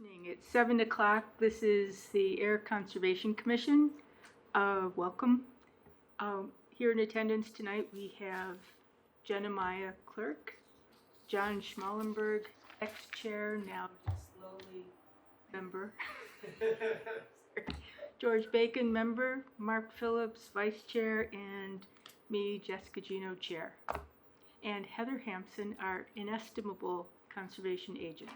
Evening. It's 7 o'clock. This is the Air Conservation Commission. Welcome. Here in attendance tonight we have Jenna Maya, clerk, John Schmallenberg, ex-chair, now slowly member, George Bacon, member, Mark Phillips, vice chair, and me, Jessica Gino, chair. And Heather Hampson, our inestimable conservation agent.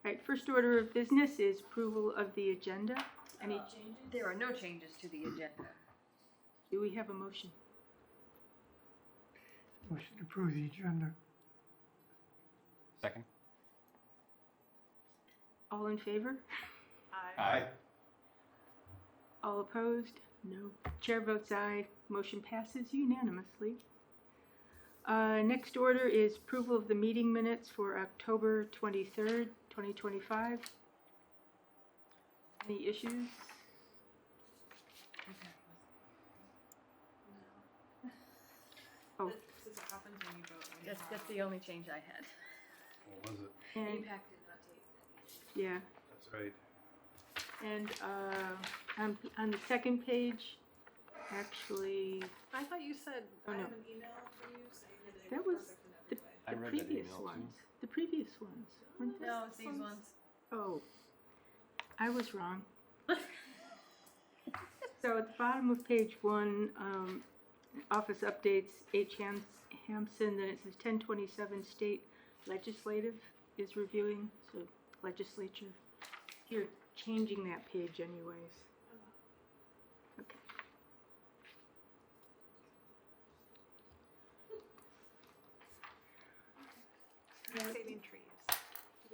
All right, first order of business is approval of the agenda. Any changes? There are no changes to the agenda. Do we have a motion? Motion to approve the agenda. Second. All in favor? Aye. All opposed? No. Chair votes aye. Motion passes unanimously. Next order is approval of the meeting minutes for October 23rd, 2025. Any issues? Oh, This is what happens when you vote. That's the only change I had. What was it? and, APAC did not take that. yeah, That's right. and on the second page, actually, I thought you said Oh, I no. have an email for you saying that they That were was perfect in every way. I the read that previous email, too. ones. The previous ones, weren't they? No, it's these ones. Oh, I was wrong. So at the bottom of page 1, office updates, H. Hampson, then it says 1027 state legislative is reviewing, so legislature. You're changing that page anyways. Okay. Saving trees.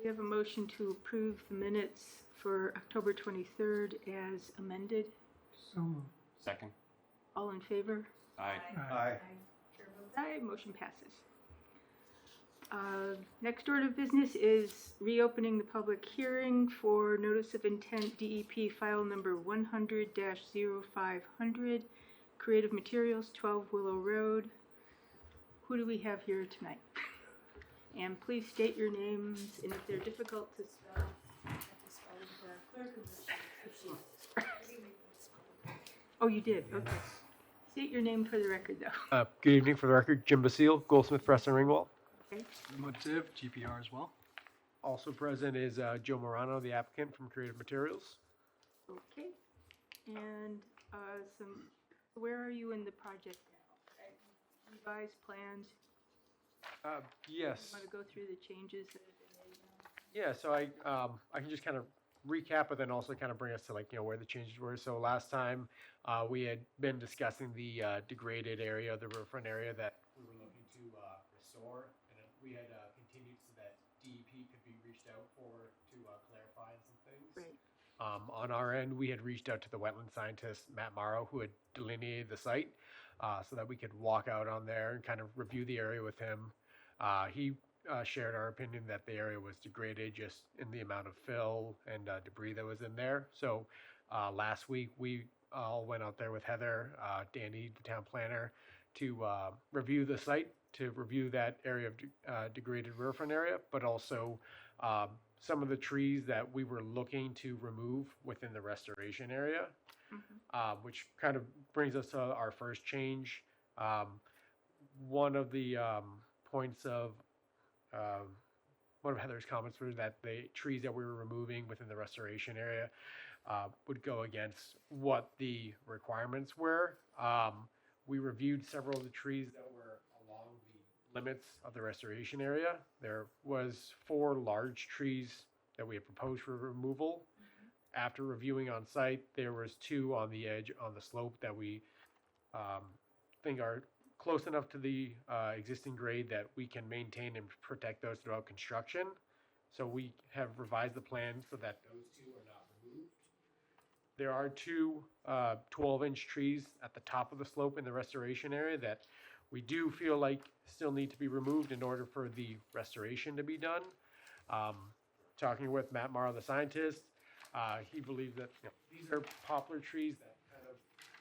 We have a motion to approve the minutes for October 23rd as amended. So moved. Second. All in favor? Aye. Aye. Chair votes aye, motion passes. Next order of business is reopening the public hearing for notice of intent DEP file number 100-0500, Creative Materials, 12 Willow Road. Who do we have here tonight? And please state your names, and if they're difficult to spell, have to spell them for our clerk if she. Oh, you did, okay. State your name for the record, though. Good evening. For the record, Jim Basile, Goldsmith Press and Ringwall. Okay. Motiv, GPR as well. Also present is Joe Morano, the applicant from Creative Materials. Okay, and where are you in the project now? Revised plans, Yes. you want to go through the changes that have been made now? Yeah. So I can just kind of recap, but then also kind of bring us to where the changes were. So last time we had been discussing the degraded area, the riverfront area that we were looking to restore, and we had continued so that DEP could be reached out to clarify some things. Right. On our end, we had reached out to the wetland scientist, Matt Morrow, who had delineated the site so that we could walk out on there and kind of review the area with him. He shared our opinion that the area was degraded just in the amount of fill and debris that was in there. So last week, we all went out there with Heather, Danny, the town planner, to review the site, to review that area of degraded riverfront area, but also some of the trees that we were looking to remove within the restoration area, which kind of brings us to our first change. One of the points of one of Heather's comments was that the trees that we were removing within the restoration area would go against what the requirements were. We reviewed several of the trees that were along the limits of the restoration area. There was 4 large trees that we had proposed for removal. After reviewing on site, there was 2 on the edge on the slope that we think are close enough to the existing grade that we can maintain and protect those throughout construction. So we have revised the plan so that those 2 are not removed. There are 2 12-inch trees at the top of the slope in the restoration area that we do feel like still need to be removed in order for the restoration to be done. Talking with Matt Morrow, the scientist, he believes that these are poplar trees that kind of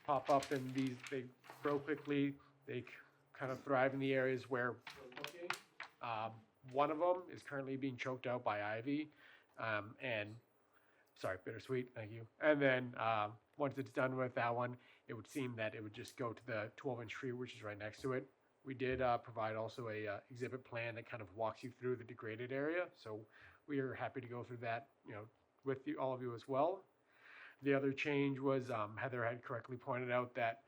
pop up and they grow quickly. They kind of thrive in the areas where we're looking. One of them is currently being choked out by ivy. And sorry, bittersweet. Thank you. And then once it's done with that one, it would seem that it would just go to the 12-inch tree, which is right next to it. We did provide also a exhibit plan that kind of walks you through the degraded area. So we are happy to go through that, with you, all of you as well. The other change was Heather had correctly pointed out that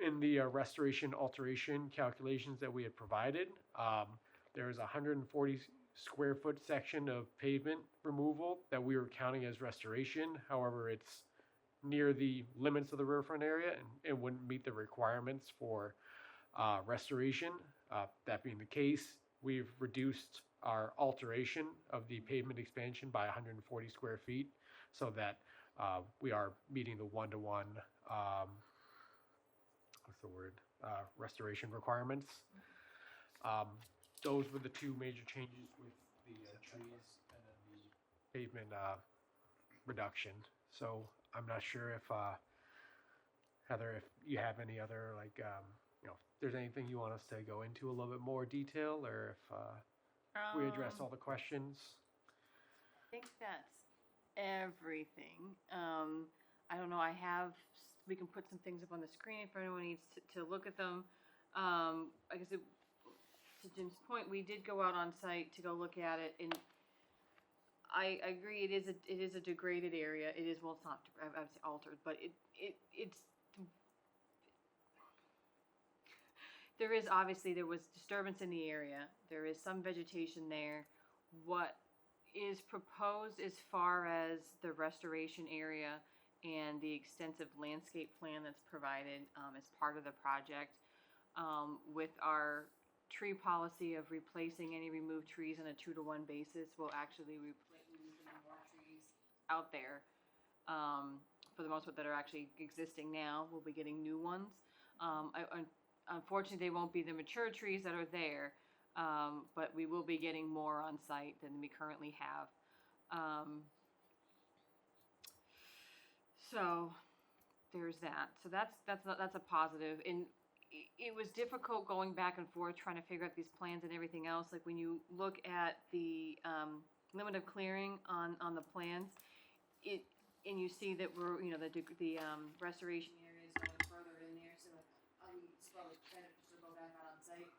in the restoration alteration calculations that we had provided, there is a 140 square foot section of pavement removal that we were counting as restoration. However, it's near the limits of the riverfront area and it wouldn't meet the requirements for restoration. That being the case, we've reduced our alteration of the pavement expansion by 140 square feet so that we are meeting the one-to-one, what's the word, restoration requirements. Those were the two major changes with the trees and then the pavement reduction. So I'm not sure if Heather, if you have any other if there's anything you want us to go into a little bit more detail, or if we address all the questions. I think that's everything. I don't know, we can put some things up on the screen if anyone needs to look at them. I guess to Jim's point, we did go out on site to go look at it, and I agree, it is a degraded area. It is, well, it's not, I would say altered, but it's, there was disturbance in the area. There is some vegetation there. What is proposed as far as the restoration area and the extensive landscape plan that's provided as part of the project, with our tree policy of replacing any removed trees on a 2-to-1 basis, will actually replace more trees out there. For the most part, that are actually existing now. We'll be getting new ones. Unfortunately, they won't be the mature trees that are there, but we will be getting more on site than we currently have. So there's that. So that's a positive. And it was difficult going back and forth trying to figure out these plans and everything else. Like when you look at the limit of clearing on the plans, and you see that we're the restoration area is going further in there. So go back out on site.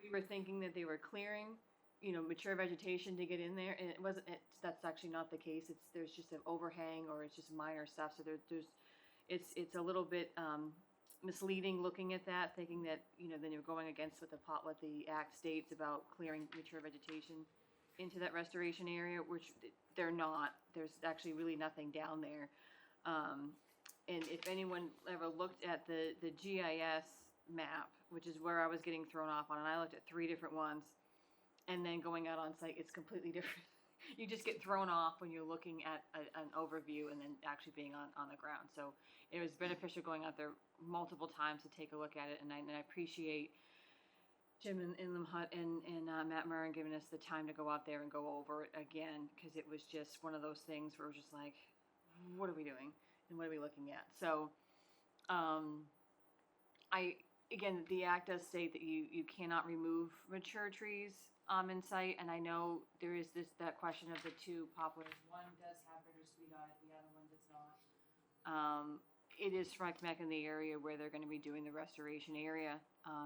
We were thinking that they were clearing, mature vegetation to get in there, and it wasn't. That's actually not the case. There's just an overhang, or it's just minor stuff. So it's a little bit misleading looking at that, thinking that then you're going against what the act states about clearing mature vegetation into that restoration area, which they're not. There's actually really nothing down there. And if anyone ever looked at the GIS map, which is where I was getting thrown off on, and I looked at 3 different ones, and then going out on site, it's completely different. You just get thrown off when you're looking at an overview and then actually being on the ground. So it was beneficial going out there multiple times to take a look at it, and I appreciate Jim and Limhut and Matt Murray giving us the time to go out there and go over it again, because it was just one of those things where we're just like, what are we doing and what are we looking at? So again, the act does state that you cannot remove mature trees in site, and I know there is that question of the 2 poplars. One does have bittersweet on it, the other one does not. It is right smack in the area where they're going to be doing the restoration area.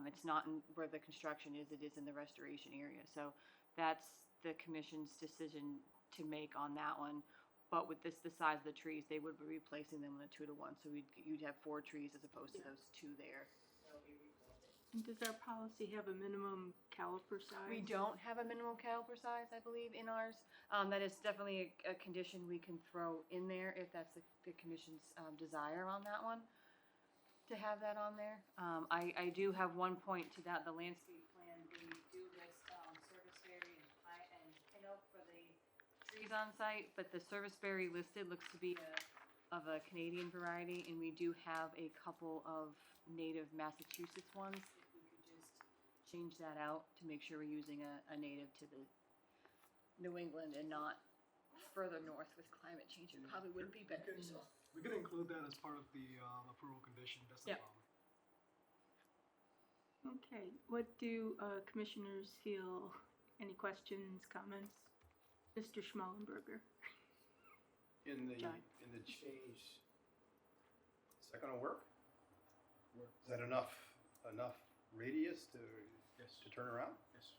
It's not where the construction is, it is in the restoration area. So that's the commission's decision to make on that one. But with the size of the trees, they would be replacing them in a 2-to-1. So you'd have 4 trees as opposed to those 2 there. And does our policy have a minimum caliper size? We don't have a minimum caliper size, I believe, in ours. That is definitely a condition we can throw in there if that's the commission's desire on that one, to have that on there. I do have one point to that. The landscape plan, we do list serviceberry and pin oak for the trees on site, but the serviceberry listed looks to be of a Canadian variety, and we do have a couple of native Massachusetts ones. If we could just change that out to make sure we're using a native to the New England and not further north with climate change. It probably wouldn't be beneficial. We can include that as part of the approval condition. That's no Yep. problem. Okay, what do commissioners feel? Any questions, comments? Mr. Schmallenberger. In the John. change, is that gonna work? Is that enough radius to Yes. turn around? Yes.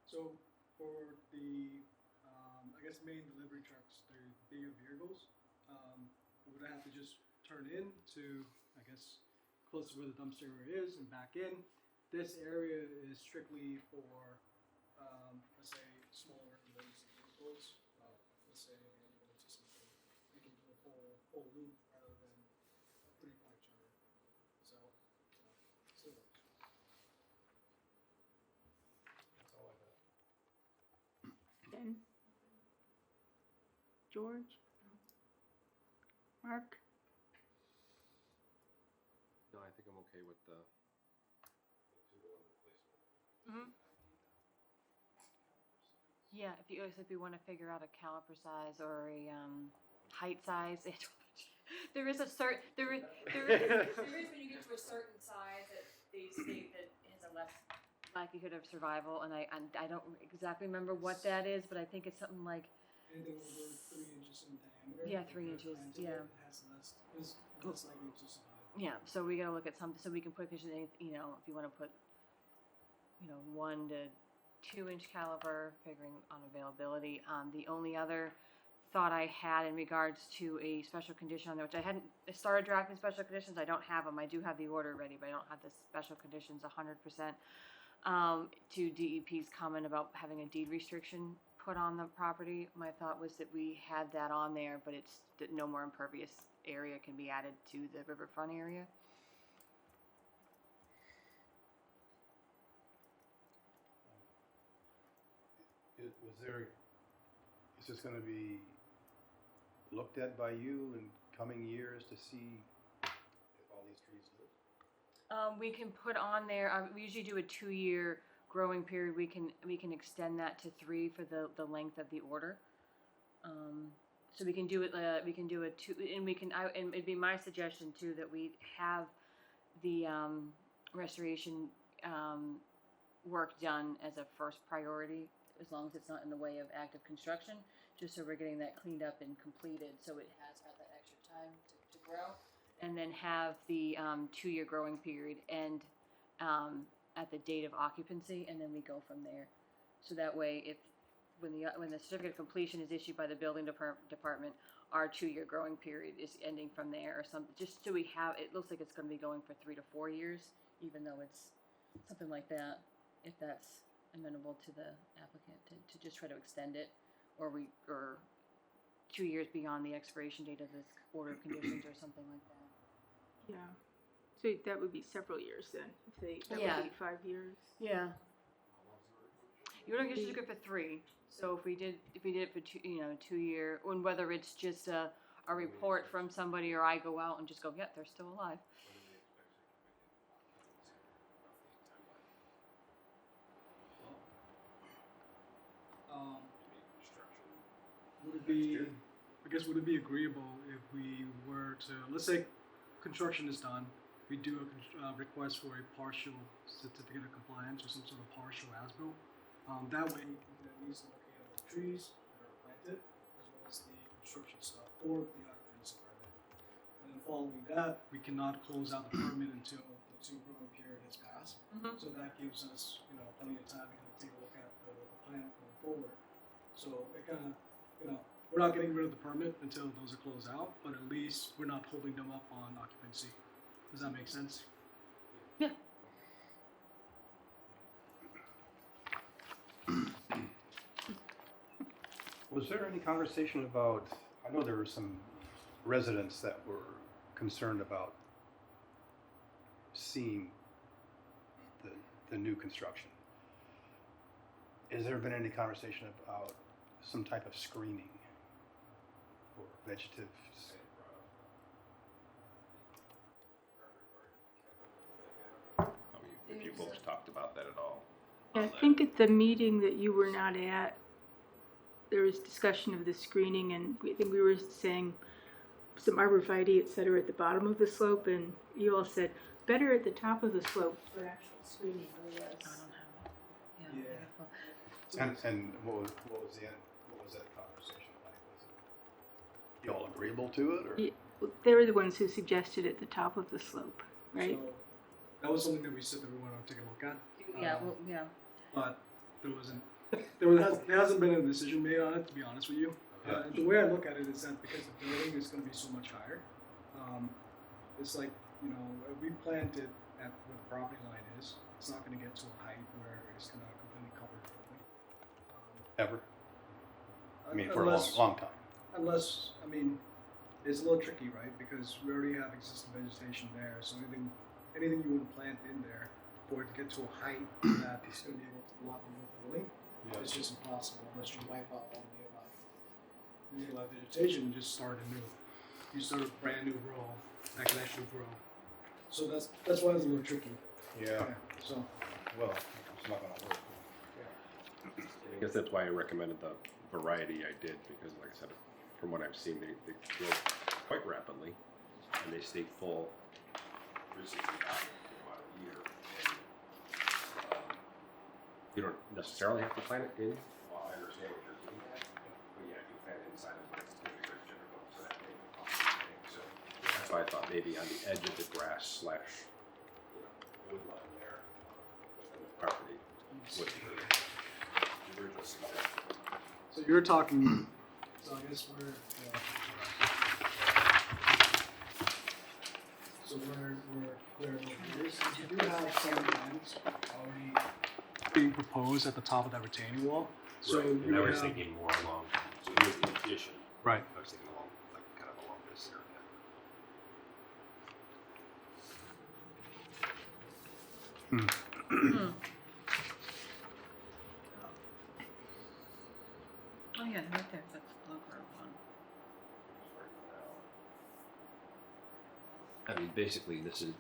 So for the, I guess main delivery trucks, they're bigger vehicles. We would have to just turn in to, I guess, close to where the dumpster area is and back in. This area is strictly for, let's say, smaller emergency vehicles. Let's say an ambulance or something. We can do a full loop rather than a 3-part turn. So, still works. That's all I got. Ben? George? Mark? No, I think I'm okay with the 2-to-1 replacement. Yeah, if you want to figure out a caliper size or a height size, there is a certain there is when you get to a certain size that they state that it has a less likelihood of survival, and I don't exactly remember what that is, but I think it's something like Anything over 3 inches in diameter. Yeah, 3 if inches, planted, yeah. It has is less likely to survive. yeah. So we gotta look at something so we can put if you want to put 1 to 2-inch caliber, figuring on availability. The only other thought I had in regards to a special condition on there, which I started drafting special conditions. I don't have them. I do have the order ready, but I don't have the special conditions 100%. To DEP's comment about having a deed restriction put on the property, my thought was that we had that on there, but it's that no more impervious area can be added to the riverfront area. Is this gonna be looked at by you in coming years to see if all these trees live? We can put on there. We usually do a 2-year growing period. We can extend that to 3 for the length of the order. So we can do it. We can do a 2, and and it'd be my suggestion too that we have the restoration work done as a first priority, as long as it's not in the way of active construction, just so we're getting that cleaned up and completed, so it has got that extra time to grow. And then have the 2-year growing period end at the date of occupancy, and then we go from there. So that way, when the certificate of completion is issued by the building department, our 2-year growing period is ending from there, or something. Just so we have, it looks like it's going to be going for 3 to 4 years, even though it's something like that. If that's amenable to the applicant to just try to extend it, or 2 years beyond the expiration date of this order of conditions or something like that. Yeah. So that would be several years then. That Yeah. would be 5 years. Yeah. You order conditions are good for 3. So if we did it for 2-year, and whether it's just a report from somebody or I go out and just go, yeah, they're still alive. Would it be agreeable if we were to, let's say construction is done, we do a request for a partial certificate of compliance or some sort of partial as-built. That way we can at least locate all the trees that are planted, as well as the construction stuff or the occupancy permit. And then following that, we cannot close out the permit until the 2 growing period has passed. So that gives us, plenty of time to kind of take a look at the plan going forward. So it kind of, we're not getting rid of the permit until those are closed out, but at least we're not holding them up on occupancy. Does that make sense? Yeah. Was there any conversation about, I know there were some residents that were concerned about seeing the new construction. Has there been any conversation about some type of screening or vegetative? If you folks talked about that at all? I think at the meeting that you were not at, there was discussion of the screening, and I think we were saying some arborvitae, et cetera, at the bottom of the slope, and you all said better at the top of the slope for actual screening, otherwise. I don't have it. Yeah. Yeah. And what was the end? What was that cost? agreeable to it, or? Yeah. They were the ones who suggested at the top of the slope, right? So that was something that we said that we wanted to take a look at. Yeah, Um, well, yeah. But there hasn't been a decision made on it, to be honest with you. And the way I look at it is that because the building is going to be so much higher, it's like, you know, we plant it at where the property line is. It's not going to get to a height where it's going to completely cover the building. Ever? I mean, for a Unless- long time. Unless, I mean, it's a little tricky, right? Because we already have existing vegetation there, so anything you want to plant in there for it to get to a height that it's going to be able to block the whole building, it's just impossible unless you wipe out all the nearby vegetation and just start anew. You start a brand new row that can actually grow. So that's why it's a little tricky. Yeah. So Well, it's not gonna work. I guess that's why I recommended the variety I did, because like I said, from what I've seen, they grow quite rapidly, and they stay full 365 for about a year. And, you don't necessarily have to plant it in. Well, I understand what you're doing, but yeah, if you plant it inside of it, it's going to be very difficult for that thing to thing. So that's why I thought maybe on the edge of the grass slash, woodline there, within the property would be the original suggestion. So you're talking. So I guess we're. So we're clear over here. Since you do have some plants already being proposed at the top of that retaining wall. So Right, you and I would was have, thinking more along, so here's the addition. right. I was thinking along, like, kind of along this area. Oh, yeah, right there, that's the lower one. I mean, basically, this is,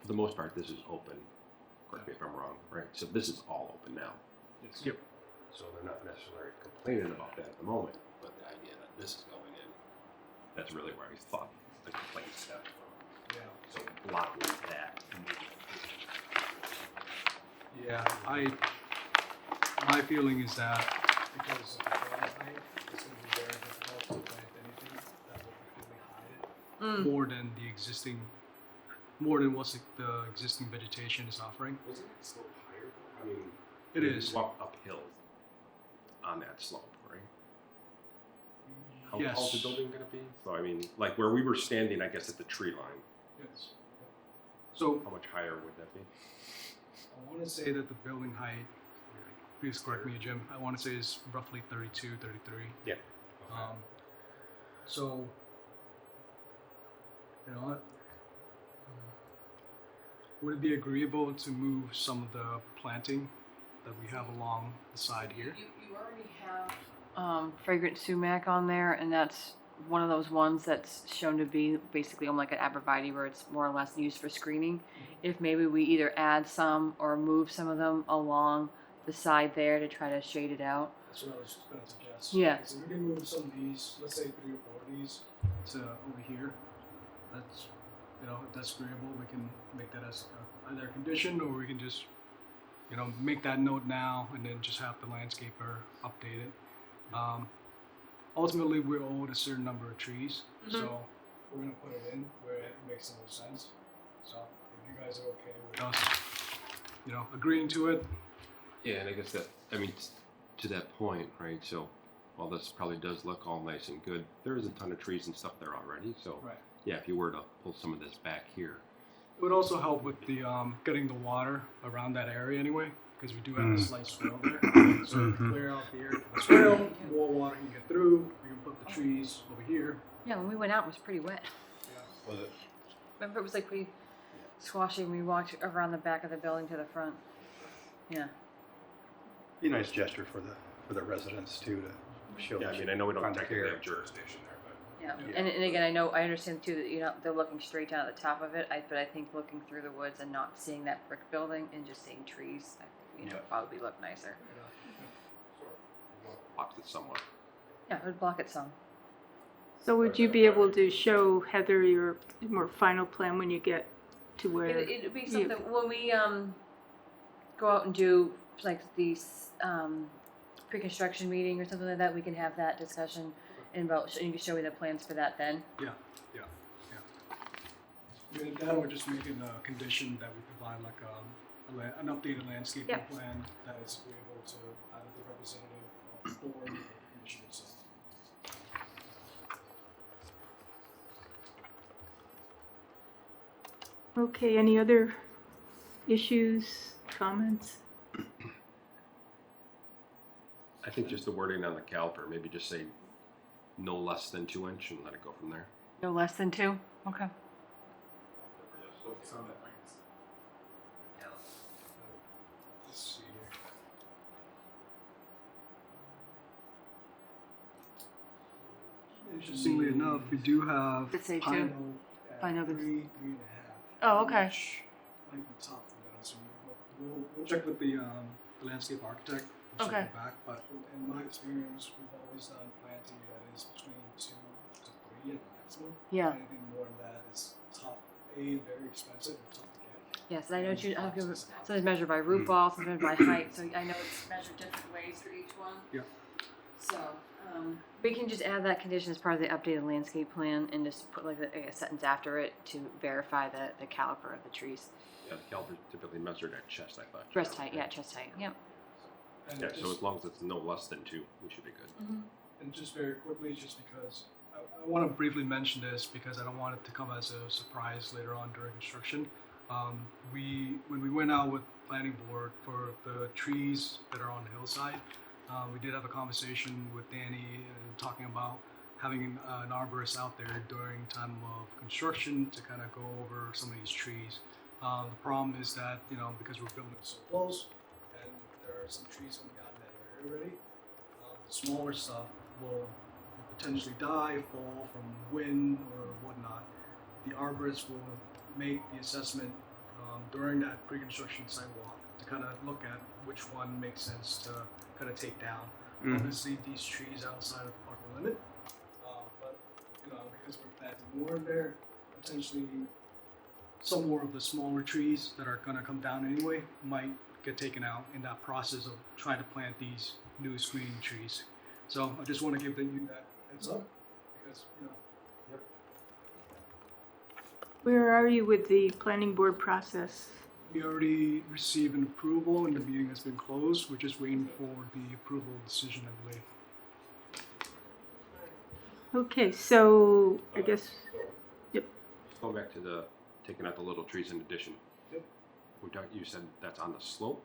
for the most part, this is open. Correct me if I'm wrong, right? So this is all open now. Yep. So they're not necessarily complaining about that at the moment, but the idea that this is going in, that's really where I thought the complaint stemmed from. Yeah. So blocking that. Yeah. My feeling is that because of the ground height, it's going to be very difficult to plant anything that will completely hide it. More than what's the existing vegetation is offering. Wasn't it still higher though? I mean, It you is. walk uphill on that slope, right? How Yes. tall's the building gonna be? So I mean, like where we were standing, I guess at the tree line, Yes. So how much higher would that be? I want to say that the building height, please correct me, Jim, I want to say is roughly 32, 33. Yeah. So, you know what? Would it be agreeable to move some of the planting that we have along the side here? You already have fragrant sumac on there, and that's one of those ones that's shown to be basically almost like an arborvitae where it's more or less used for screening. If maybe we either add some or move some of them along the side there to try to shade it out. That's what I was going to suggest. Yeah. So we can move some of these, let's say 3 or 4 of these, to over here. That's, you know, if that's agreeable, we can make that as either a condition, or we can just, you know, make that note now and then just have the landscaper update it. Ultimately, we're owed a certain number of trees, so we're going to put it in where it makes the most sense. So if you guys are okay with us, you know, agreeing to it. Yeah, and I guess that, I mean, to that point, right, so while this probably does look all nice and good, there is a ton of trees and stuff there already, so Right. yeah, if you were to pull some of this back here, It would also help with the getting the water around that area anyway, because we do have a slight swell there. So clear out the area for the swell, more water can get through. We can put the trees over here. Yeah, when we went out, it was pretty wet. Was it? Remember, it was like pretty squashy when we walked around the back of the building to the front. Yeah. Be a nice gesture for the residents too, to show. yeah, I mean, I know we don't kind of technically care. have jurisdiction there, but Yeah, Yeah. and again, I understand too that they're looking straight down at the top of it. But I think looking through the woods and not seeing that brick building and just seeing trees, Yeah. probably look nicer. blocks it somewhat. Yeah, it would block it some. So would you be able to show Heather your more final plan when you get to where? It'd be something when we go out and do like these pre-construction meeting or something like that. We can have that discussion And about, you can show me the plans for that then? Yeah. And that would just make it a condition that we provide like an updated landscaping Yep. plan that is agreeable to either the representative of the board or the commission itself. Okay, any other issues, comments? I think just the wording on the caliper, maybe just say no less than 2 inch and let it go from there. No less than 2? Okay. Let's see here. Interestingly enough, we do have Does it say two? pine oak at Pine oak is- 3.5. Oh, okay. Which might be tough for that, so we'll check with the landscape architect. We'll Okay. circle back, but in my experience, we've always done planting that is between 2 to 3 at the maximum. Yeah. Anything more than that is tough. A, very expensive and tough to get. Yes, I know And you, I boxes know is not- sometimes measured by root ball, sometimes by height, so I know it's measured different ways for each one. Yeah. So, we can just add that condition as part of the updated landscape plan and just put like a sentence after it to verify the caliper of the trees. Yeah, the caliper typically measured at chest, I thought. Breast height, yeah, chest height, yep. And Yeah, just- so as long as it's no less than 2, we should be good. And just very quickly, just because I want to briefly mention this because I don't want it to come as a surprise later on during construction. When we went out with planning board for the trees that are on the hillside, we did have a conversation with Danny and talking about having an arborist out there during time of construction to kind of go over some of these trees. The problem is that, because we're building so close and there are some trees coming out in that area already, the smaller stuff will potentially die, fall from wind or whatnot. The arborist will make the assessment during that pre-construction sidewalk to kind of look at which one makes sense to kind of take down. Obviously, these trees outside of the park limit, but because we're planting more in there, potentially some more of the smaller trees that are going to come down anyway might get taken out in that process of trying to plant these new screening trees. So I just want to give you that heads up because Where are you with the planning board process? we already received an approval and the meeting has been closed. We're just waiting for the approval decision, I believe. Okay, so I guess, Just going back to the taking out the little trees in addition. Yep. You said that's on the slope,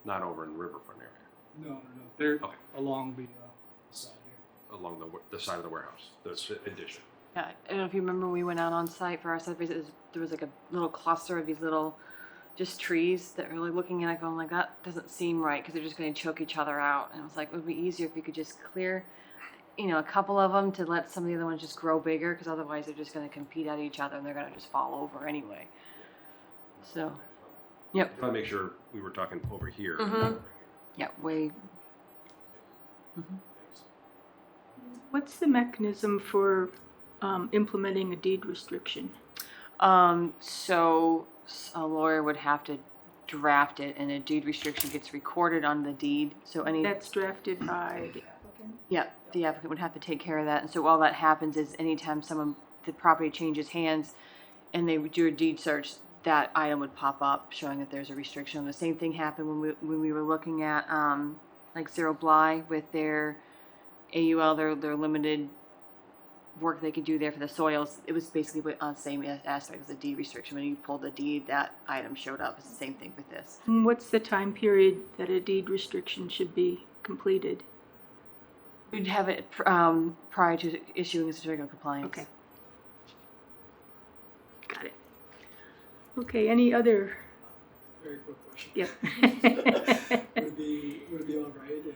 not over in the riverfront area, No. They're Okay. along the side here. along the side of the warehouse, the addition. Yeah, I don't know if you remember we went out on site for our site visit, there was like a little cluster of these little, just trees that were like looking at it going like, that doesn't seem right, because they're just gonna choke each other out, and I was like, it would be easier if you could just clear, a couple of them to let some of the other ones just grow bigger, because otherwise they're just gonna compete at each other and they're gonna just fall over anyway. So, yep, I want to make sure we were talking over here. Mhm. yeah, way, what's the mechanism for implementing a deed restriction? so a lawyer would have to draft it, and a deed restriction gets recorded on the deed, so any. That's drafted by the applicant? Yeah, the applicant would have to take care of that, and so all that happens is anytime the property changes hands and they do a deed search, that item would pop up showing that there's a restriction. The same thing happened when we were looking at, like Zero Bly with their AUL, their limited work they could do there for the soils. It was basically on the same aspect as a deed restriction. When you pulled the deed, that item showed up. It's the same thing with this. And what's the time period that a deed restriction should be completed? We'd have it prior to issuing a certificate of compliance. Okay. Got it. Okay, any other? Very quick question. Yep. Would it be all right if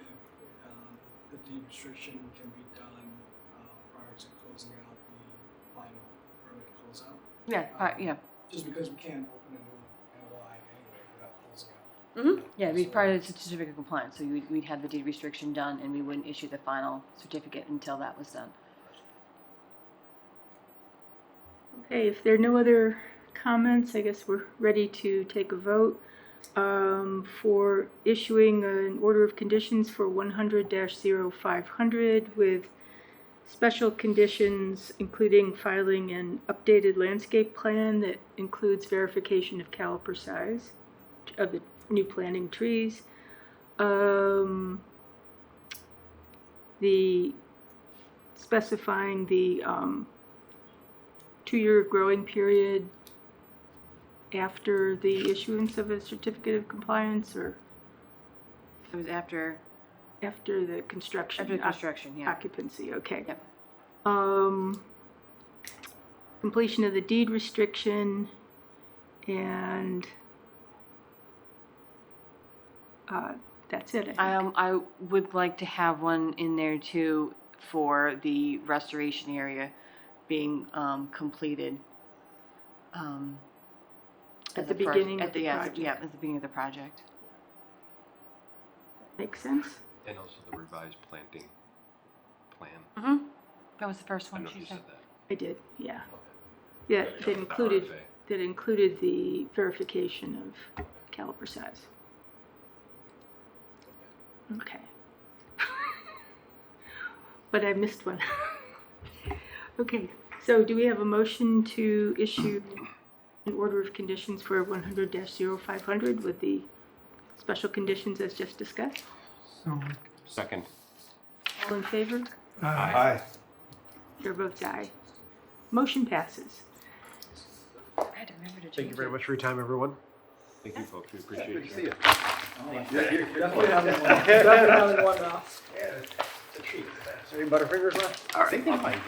the deed restriction can be done prior to closing out the final permit closeout? Yeah, Just because we can't open a new NOI anyway without closing out. Yeah, it'd be part of the certificate of compliance, so we'd have the deed restriction done, and we wouldn't issue the final certificate until that was done. Okay, if there are no other comments, I guess we're ready to take a vote. for issuing an order of conditions for 100-0500 with special conditions, including filing an updated landscape plan that includes verification of caliper size of the new planting trees. The specifying the 2-year growing period after the issuance of a certificate of compliance, or It was after the construction? the construction, yeah. Occupancy, okay. Yep. Completion of the deed restriction, and that's it, I think. I would like to have one in there too for the restoration area being completed. At as the a first- beginning at of the yeah, project. Yeah, at the beginning of the project. Makes sense? And also the revised planting plan. Mm-hmm. That was the first I one know she you said. said that. I did, yeah. Yeah, The that included the verification of caliper size. Okay. But I missed one. Okay, so do we have a motion to issue an order of conditions for 100-0500 with the special conditions as just discussed? Second. All in favor? Aye. Chair votes aye. Motion passes. I had to remember to change Thank you very it. much for your time, everyone. Thank you, folks. We appreciate Good it. to see you. Definitely having one. Definitely having one now. It's a treat. Is there any Butterfingers left? I think they might be.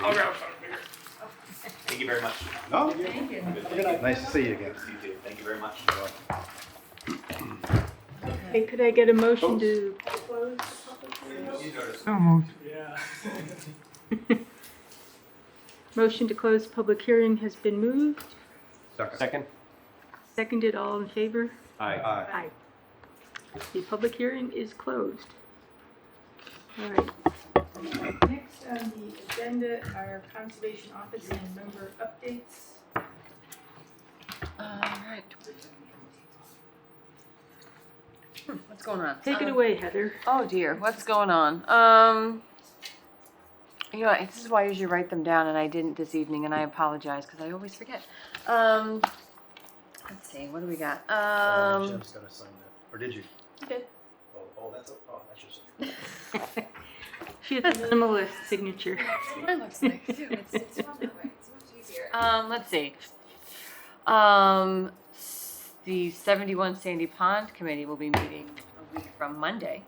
Thank you very much. No? Thank you. Good night. Nice to see you again. You too. Thank you very much. Hey, could I get a motion to close? Yeah. Motion to close public hearing has been moved. Second? Seconded, all in favor? Aye. Aye. The public hearing is closed. All right. Next on the agenda are conservation office and member updates. All right. What's going on? Take it away, Heather. Oh dear, what's going on? You know, this is why I usually write them down, and I didn't this evening, and I apologize because I always forget. Let's see, what do we got? Jim's gonna sign that. Or did you? did. That's just. She has a minimalist signature. Mine looks like too. It's fun that way. It's much easier. Let's see. The 71 Sandy Pond Committee will be meeting a week from Monday.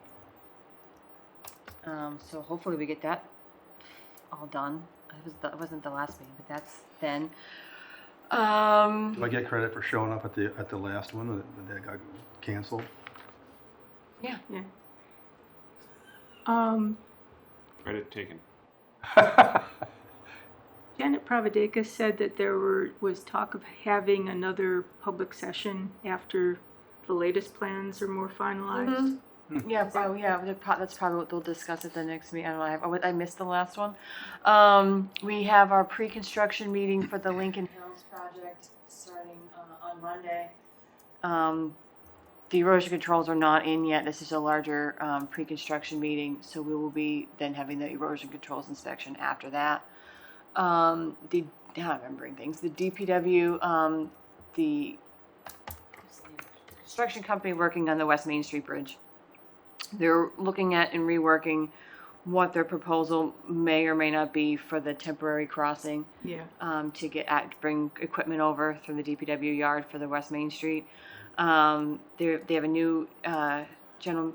So hopefully we get that all done. It wasn't the last meeting, but that's then. Do I get credit for showing up at the last one that got canceled? Yeah. Credit taken. Janet Pravadeka said that there was talk of having another public session after the latest plans are more finalized. Yeah, that's probably what they'll discuss at the next meeting. I don't know, I missed the last one. We have our pre-construction meeting for the Lincoln Hills project starting on Monday. The erosion controls are not in yet. This is a larger pre-construction meeting, so we will be then having the erosion controls inspection after that. Now I'm remembering things. The DPW, the construction company working on the West Main Street Bridge. They're looking at and reworking what their proposal may or may not be for the temporary crossing. Yeah. To bring equipment over through the DPW yard for the West Main Street. They have a new general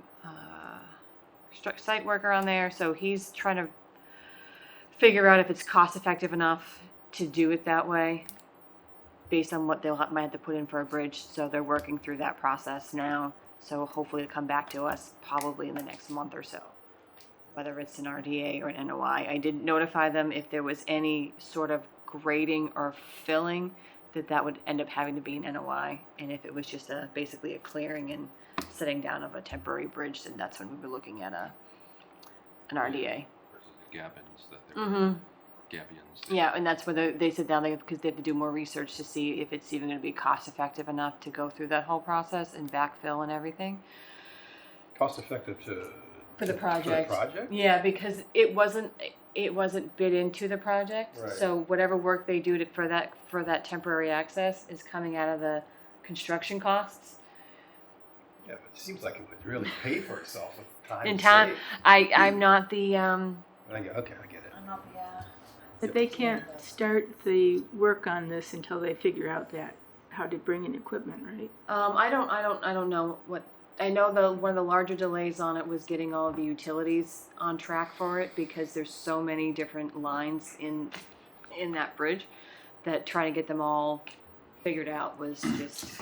site worker on there, so he's trying to figure out if it's cost effective enough to do it that way, based on what might have to put in for a bridge. So they're working through that process now. So hopefully it'll come back to us probably in the next month or so, whether it's an RDA or an NOI. I didn't notify them if there was any sort of grading or filling, that would end up having to be an NOI. And if it was just basically a clearing and setting down of a temporary bridge, then that's when we'd be looking at an RDA. Versus the Gabbins that they're. Mm-hmm. gabions. Yeah, and that's where they sit down, because they have to do more research to see if it's even gonna be cost effective enough to go through that whole process and backfill and everything. Cost effective to For the project. For the project? Yeah, because it wasn't bid into the project. Right. So whatever work they do for that temporary access is coming out of the construction costs. Yeah, but it seems like it would really pay for itself with time. In time, saved. I'm not the Okay, I get it. I'm not the But they can't start the work on this until they figure out that, how to bring in equipment, right? I don't know what. I know one of the larger delays on it was getting all of the utilities on track for it, because there's so many different lines in that bridge that trying to get them all figured out was just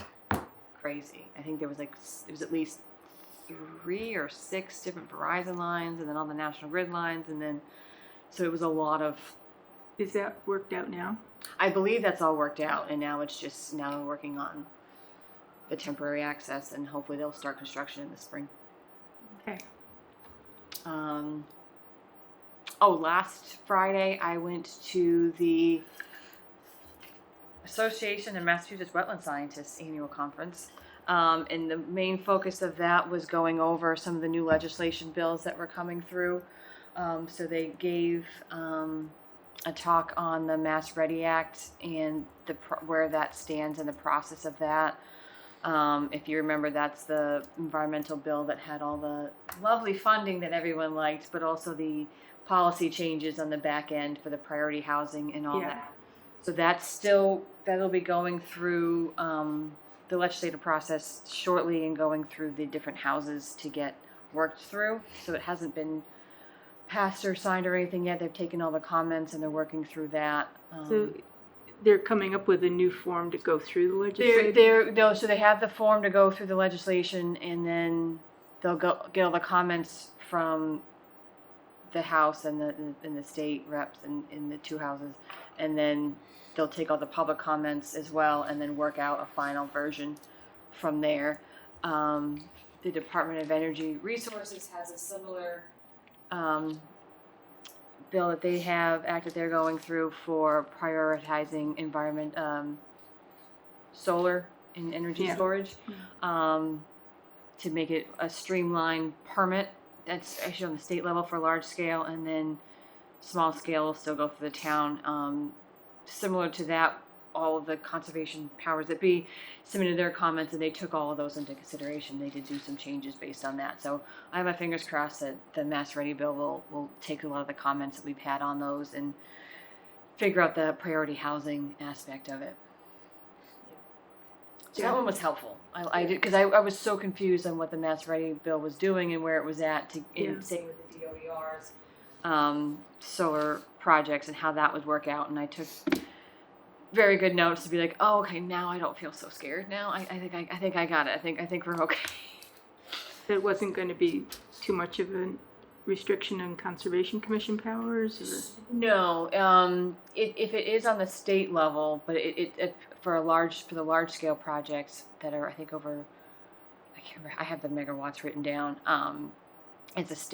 crazy. I think there was at least 3 or 6 different Verizon lines, and then all the National Grid lines, and then so it was a lot of. Is that worked out now? I believe that's all worked out, and now we're working on the temporary access, and hopefully they'll start construction in the spring. Okay. Last Friday I went to the Association of Massachusetts Wetland Scientists annual conference, and the main focus of that was going over some of the new legislation bills that were coming through. So they gave a talk on the Mass Ready Act and where that stands in the process of that. If you remember, that's the environmental bill that had all the lovely funding that everyone liked, but also the policy changes on the back end for the priority housing and all Yeah. that. So that'll be going through the legislative process shortly and going through the different houses to get worked through. So it hasn't been passed or signed or anything yet. They've taken all the comments and they're working through that. So they're coming up with a new form to go through the legislature? So they have the form to go through the legislation, and then they'll get all the comments from the House and the state reps in the 2 houses, and then they'll take all the public comments as well, and then work out a final version from there. The Department of Energy Resources has a similar bill that they have act that they're going through for prioritizing solar and energy Yeah. storage, to make it a streamlined permit. That's actually on the state level for large scale, and then small scale will still go through the town. Similar to that, all of the conservation powers that be submitted their comments, and they took all of those into consideration. They did do some changes based on that. So I have my fingers crossed that the Mass Ready bill will take a lot of the comments that we've had on those and figure out the priority housing aspect of it. So that one was helpful. I did, because I was so confused on what the Mass Ready bill was doing and where it was at same with the DOER's solar projects and how that would work out. And I took very good notes to be like, oh, okay, now I don't feel so scared. Now I think I got it. I think we're okay. It wasn't going to be too much of a restriction on Conservation Commission powers? Or? No, if it is on the state level, but it for the large scale projects that are, I think, over, I can't remember, I have the megawatts written down. It's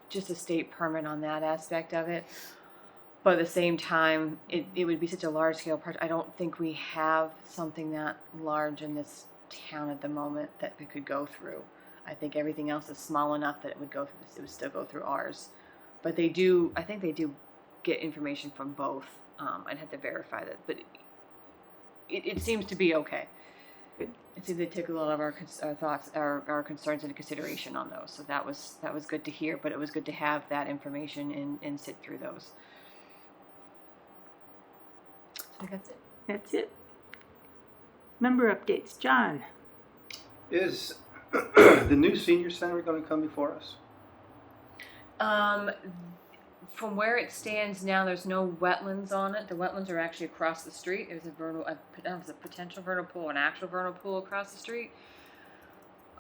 just a state permit on that aspect of it. But at the same time, it would be such a large scale project. I don't think we have something that large in this town at the moment that we could go through. I think everything else is small enough that it would would still go through ours. But I think they do get information from both. I'd have to verify that, but it seems to be okay. It seems they took a lot of our thoughts, our concerns into consideration on those. So that was good to hear, but it was good to have that information and sit through those. I think that's it. That's it. Member updates. John? Is the new senior center going to come before us? From where it stands now, there's no wetlands on it. The wetlands are actually across the street. There's a potential vernal pool, an actual vernal pool across the street.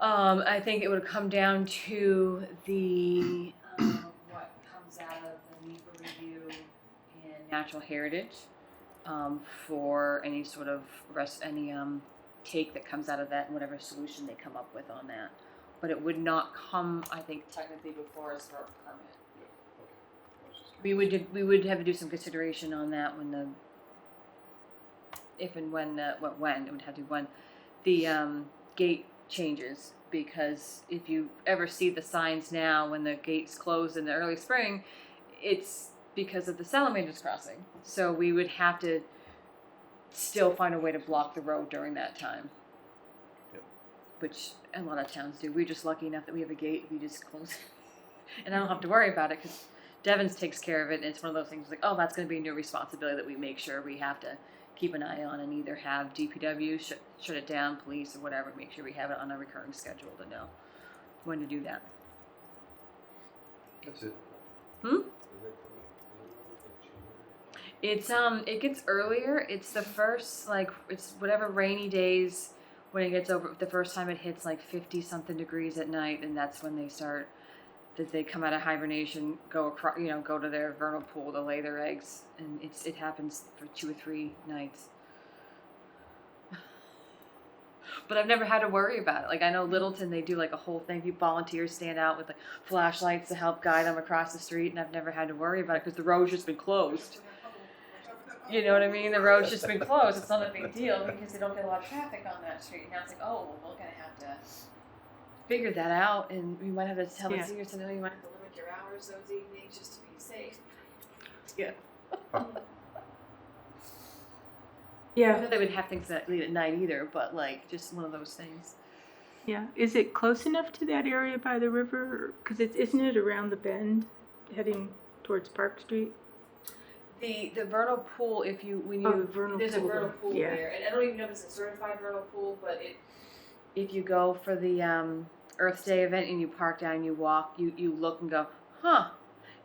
I think it would come down to the what comes out of the NEPA review and natural heritage for any sort of take that comes out of that and whatever solution they come up with on that. But it would not come, I think, technically before us for a permit. we would have to do some consideration on that when it would have to when the gate changes, because if you ever see the signs now when the gates close in the early spring, it's because of the salamanders crossing. So we would have to still find a way to block the road during that time. Yep. Which a lot of towns do. We're just lucky enough that we have a gate, we just close it. And I don't have to worry about it because Devon's takes care of it, and it's one of those things like, oh, that's going to be a new responsibility that we make sure we have to keep an eye on, and either have DPW shut it down, police, or whatever, make sure we have it on a recurring schedule to know when to do that. That's it. It gets earlier. It's the first, like, it's whatever rainy days when it gets over, the first time it hits like 50 something degrees at night, and that's when they start, that they come out of hibernation, go across, go to their vernal pool to lay their eggs, and it happens for 2 or 3 nights. But I've never had to worry about it. Like, I know Littleton, they do like a whole thing. Volunteers stand out with like flashlights to help guide them across the street, and I've never had to worry about it because the road's just been closed. You know what I mean? The road's just been closed. It's not a big deal because they don't get a lot of traffic on that street. Now it's like, oh, well, we're gonna have to figure that out, and we might have to tell the seniors to know you might have to limit your hours those evenings just to be safe. Yeah. Yeah, Not that they would have things that late at night either, but like just one of those things. yeah. Is it close enough to that area by the river? Because isn't it around the bend, heading towards Park Street? The vernal pool, if you when you Oh, the vernal there's pool. a vernal pool Yeah. there, and I don't even know if it's a certified vernal pool, but if you go for the Earth Day event and you park down and you walk, you look and go, huh,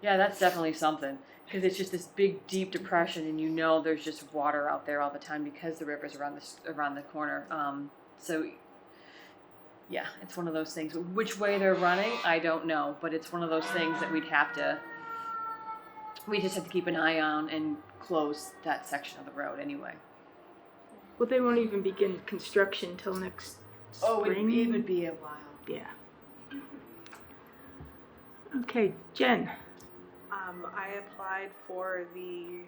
yeah, that's definitely something, because it's just this big deep depression, and there's just water out there all the time because the river's around the corner. So yeah, it's one of those things. Which way they're running, I don't know, but it's one of those things that we just have to keep an eye on and close that section of the road anyway. Well, they won't even begin construction till next spring. It would be a while. Yeah. Okay, Jen. I applied for the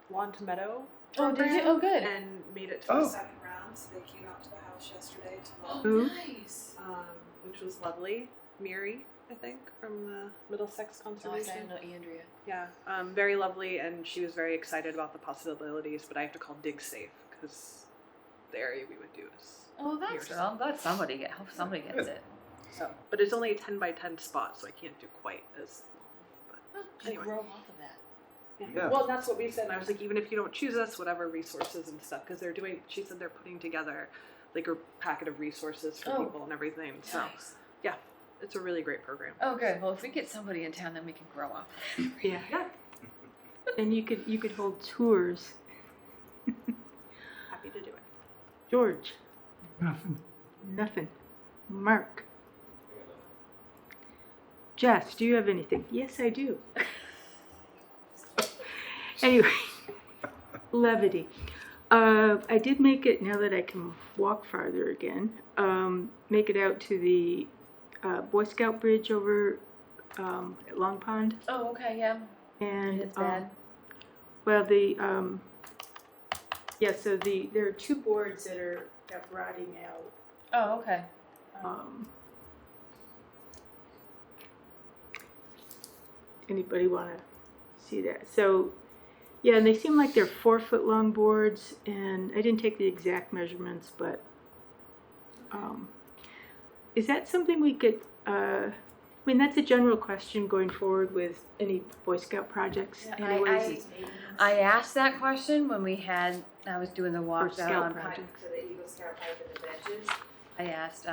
Lawn to Meadow Oh, did you? program Oh, good. and made it to Oh. the second round. So they came out to the house yesterday to look, Ooh. Nice. which was lovely. Miri, I think, from the Middlesex Oh, I Conservation. know Andrea. Yeah, very lovely, and she was very excited about the possibilities. But I have to call Dig Safe because the area we would do is Oh, that's Yours. well. That's somebody. Hope somebody gets it. so. But it's only a 10 by 10 spot, so I can't do quite as long. But anyway. Grow off of that. Yeah. Well, that's what we said. And I was like, even if you don't choose us, whatever resources and stuff, because they're doing. She said they're putting together like a packet of resources for Oh. people and everything. So Nice. yeah, it's a really great program. Oh, good. Well, if we get somebody in town, then we can grow off. Yeah. Yeah, And you could hold tours. happy to do it. George. Nothing. Mark. Jess, do you have anything? Yes, I do. Anyway, levity. I did make it, now that I can walk farther again, make it out to the Boy Scout bridge over at Long Pond. Oh, okay. Yeah. And It's bad. well, so there are 2 boards that are rotting out. Oh, okay. Anybody want to see that? So, yeah, and they seem like they're 4-foot long boards, and I didn't take the exact measurements, but is that something we could? I mean, that's a general question going forward with any Boy Scout projects. Yeah, Anyways, I asked that question when I was doing the walk Scout down projects. for the Eagle Scout pipe and the benches. I asked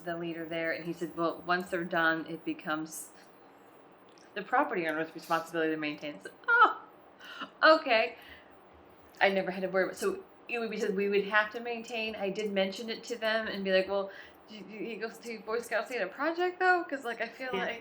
the leader there, and he said, well, once they're done, it becomes the property owner's responsibility to maintain. I said, oh, okay. I never had to worry about. So it would be said we would have to maintain. I did mention it to them and be like, well, he goes to Boy Scouts in a project though, because like I feel Yeah.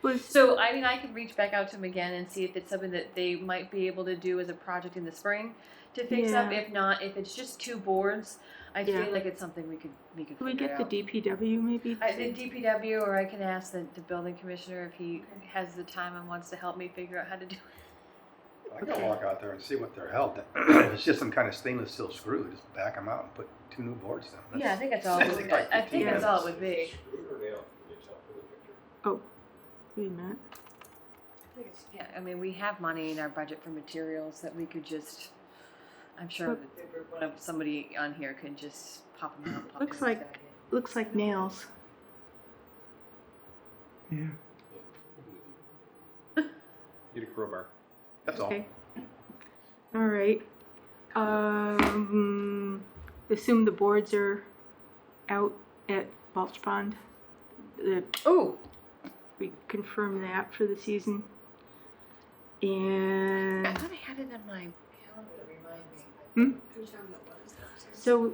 like. So I mean, I could reach back out to them again and see if it's something that they might be able to do as a project in the spring to fix up. Yeah. If not, if it's just 2 boards, I Yeah. feel like it's something we could Can we figure get the out. DPW maybe? I think DPW, or I can ask the building commissioner if he has the time and wants to help me figure out how to do it. I can Okay. walk out there and see what they're held. If it's just some kind of stainless steel screw, just back them out and put 2 new boards in. Yeah, I think that's all. That's like I think 15 that's all it minutes. would be. Oh, wait a minute. Yeah, I mean, we have money in our budget for materials that we could just, I'm sure that somebody on here could just pop them out. pop Looks them like- back Looks like nails. Need a crowbar. That's all. Okay. All right. Assume the boards are out at Balch Pond. in. Oh, We confirm that for the season. And I thought I had it on my calendar to remind me. Hmm? Can you tell me what is that? so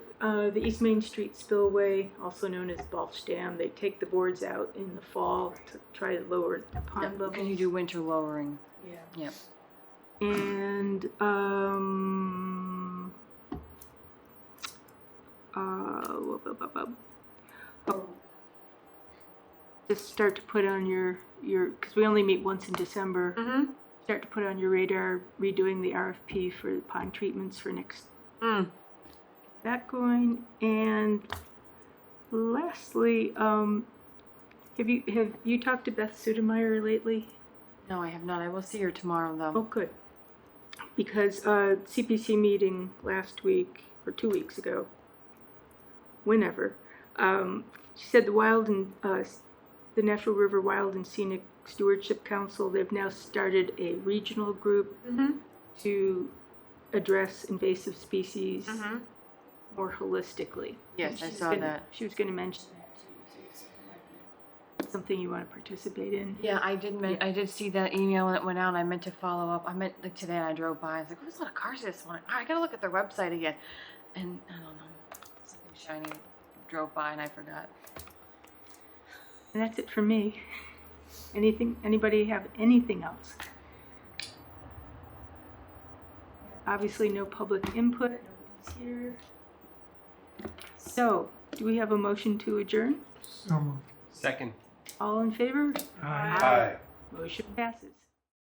the East Main Street Spillway, also known as Balch Dam, they take the boards out in the fall to try to lower the pond Because you levels. do winter lowering. Yeah. And just start to put on your because we only meet once in December. Mm-hmm. Start to put on your radar redoing the RFP for the pond treatments for next Mm. that going. And lastly, have you talked to Beth Sudemeyer lately? No, I have not. I will see her tomorrow, though. Oh, good. Because CPC meeting last week or 2 weeks ago, whenever, she said the Natural River Wild and Scenic Stewardship Council, they've now started a regional group Mm-hmm. to address invasive species Mm-hmm. more holistically. Yes, And I she's saw gonna- that. She was going to mention that too, so it might be something you want to participate in. Yeah, I did. I did see that email when it went out. And I meant to follow up. I meant like today. I drove by. I was like, "There's a lot of cars this morning. I gotta look at their website again." And I don't know, something shiny drove by and I forgot. And that's it for me. Anybody have anything else? Obviously, no public input. Nobody's here. So, do we have a motion to adjourn? Second. All in favor? Hi. Motion passes.